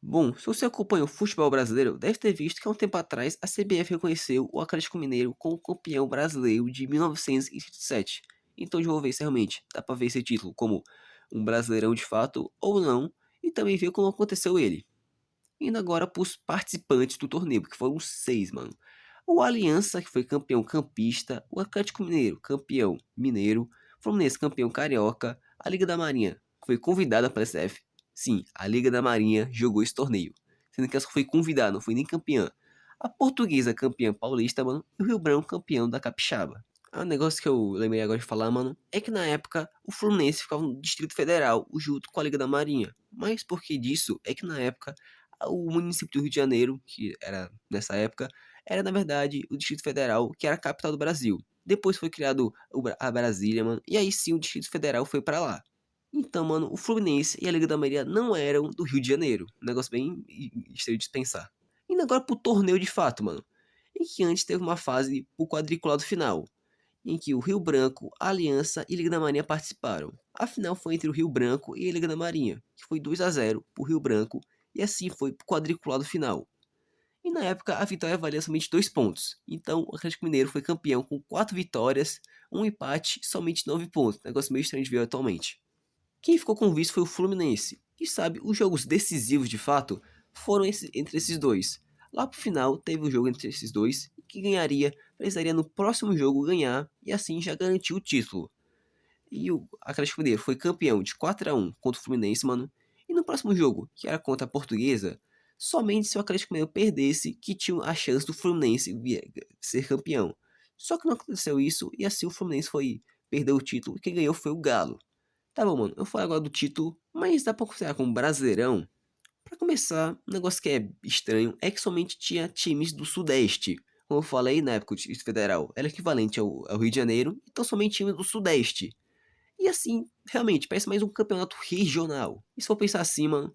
Bom, se você acompanha o futebol brasileiro, deve ter visto que há um tempo atrás a CBF reconheceu o Atlético Mineiro como campeão brasileiro de 1927. Então, de uma vez, realmente, dá pra ver esse título como um brasileirão de fato ou não, e também ver como aconteceu ele. Indo agora pros participantes do torneio, que foram seis, mano. O Aliança, que foi campeão campista, o Atlético Mineiro, campeão mineiro, Fluminense, campeão carioca, a Liga da Marinha, que foi convidada pela SF. Sim, a Liga da Marinha jogou esse torneio, sendo que ela só foi convidada, não foi nem campeã. A Portuguesa, campeã paulista, mano, e o Rio Branco, campeão da Capixaba. Ah, um negócio que eu lembrei agora de falar, mano, é que na época o Fluminense ficava no Distrito Federal, junto com a Liga da Marinha. Mas por que disso? É que na época o município do Rio de Janeiro, que era nessa época, era na verdade o Distrito Federal, que era a capital do Brasil. Depois foi criado a Brasília, mano, e aí sim o Distrito Federal foi pra lá. Então, mano, o Fluminense e a Liga da Maria não eram do Rio de Janeiro. Um negócio bem estranho de se pensar. Indo agora pro torneio de fato, mano. Em que antes teve uma fase pro quadriculado final, em que o Rio Branco, a Aliança e a Liga da Marinha participaram. A final foi entre o Rio Branco e a Liga da Marinha, que foi 2-0 pro Rio Branco, e assim foi pro quadriculado final. E na época a vitória valia somente 2 pontos, então o Atlético Mineiro foi campeão com 4 vitórias, um empate e somente 9 pontos, negócio meio estranho de ver atualmente. Quem ficou com o vice foi o Fluminense, e sabe, os jogos decisivos de fato foram entre esses dois. Lá pro final teve o jogo entre esses dois, e que ganharia precisaria no próximo jogo ganhar, e assim já garantiu o título. E o Atlético Mineiro foi campeão de 4-1 contra o Fluminense, mano. E no próximo jogo, que era contra a Portuguesa, somente se o Atlético Mineiro perdesse que tinha a chance do Fluminense ser campeão. Só que não aconteceu isso e assim o Fluminense foi perder o título e quem ganhou foi o Galo. Tá bom, mano, eu falei agora do título, mas dá pra considerar como Brasileirão? Pra começar, um negócio que é estranho é que somente tinha times do Sudeste. Como eu falei na época, o Distrito Federal era equivalente ao Rio de Janeiro, então somente times do Sudeste. E assim, realmente, parece mais um campeonato regional. E se for pensar assim, mano,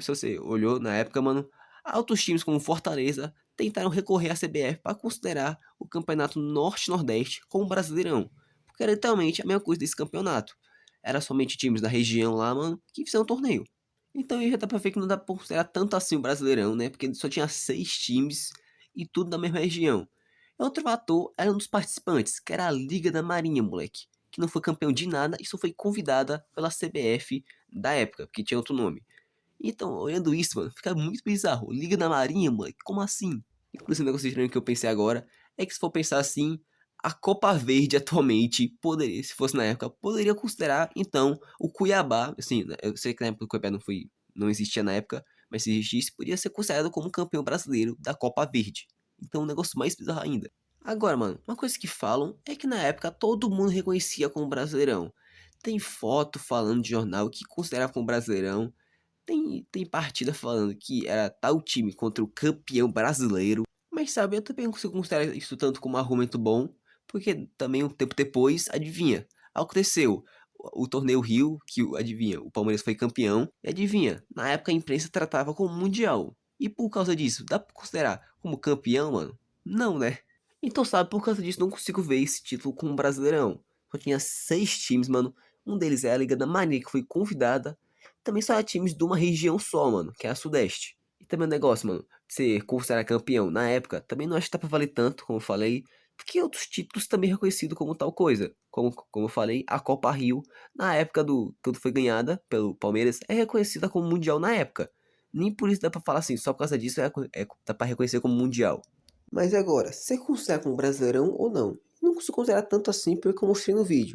se você olhou na época, mano, altos times como Fortaleza tentaram recorrer à CBF para considerar o campeonato Norte-Nordeste como Brasileirão. Porque era literalmente a mesma coisa desse campeonato. Era somente times da região lá, mano, que fizeram um torneio. Então aí já dá pra ver que não dá pra considerar tanto assim o Brasileirão, né? Porque só tinha 6 times e tudo da mesma região. E outro fator era um dos participantes, que era a Liga da Marinha, moleque, que não foi campeão de nada e só foi convidada pela CBF da época, porque tinha outro nome. Então, olhando isso, mano, fica muito bizarro. Liga da Marinha, moleque, como assim? Inclusive, um negócio estranho que eu pensei agora é que se for pensar assim, a Copa Verde atualmente poderia, se fosse na época, poderia considerar então o Cuiabá, assim, né, eu sei que na época o Cuiabá não existia na época, mas se existisse, podia ser considerado como campeão brasileiro da Copa Verde. Então, um negócio mais bizarro ainda. Agora, mano, uma coisa que falam é que na época todo mundo reconhecia como Brasileirão. Tem foto falando de jornal que considerava como Brasileirão. Tem partida falando que era tal time contra o campeão brasileiro. Mas sabe, eu também não consigo considerar isso tanto como um argumento bom. Porque também um tempo depois, adivinha, aconteceu o torneio Rio, que adivinha, o Palmeiras foi campeão. E adivinha, na época a imprensa tratava como mundial. E por causa disso, dá pra considerar como campeão, mano? Não, né? Então, sabe, por causa disso, não consigo ver esse título como Brasileirão. Só tinha 6 times, mano. Um deles é a Liga da Marinha, que foi convidada. Também só é times de uma região só, mano, que é a Sudeste. E também o negócio, mano, de ser considerado campeão na época, também não acho que tá pra valer tanto, como eu falei. Porque outros títulos também reconhecidos como tal coisa. Como eu falei, a Copa Rio, na época quando foi ganhada pelo Palmeiras, é reconhecida como Mundial na época. Nem por isso dá pra falar assim, só por causa disso dá pra reconhecer como Mundial. Mas agora, você considera como Brasileirão ou não? Não consigo considerar tanto assim porque eu mostrei no vídeo.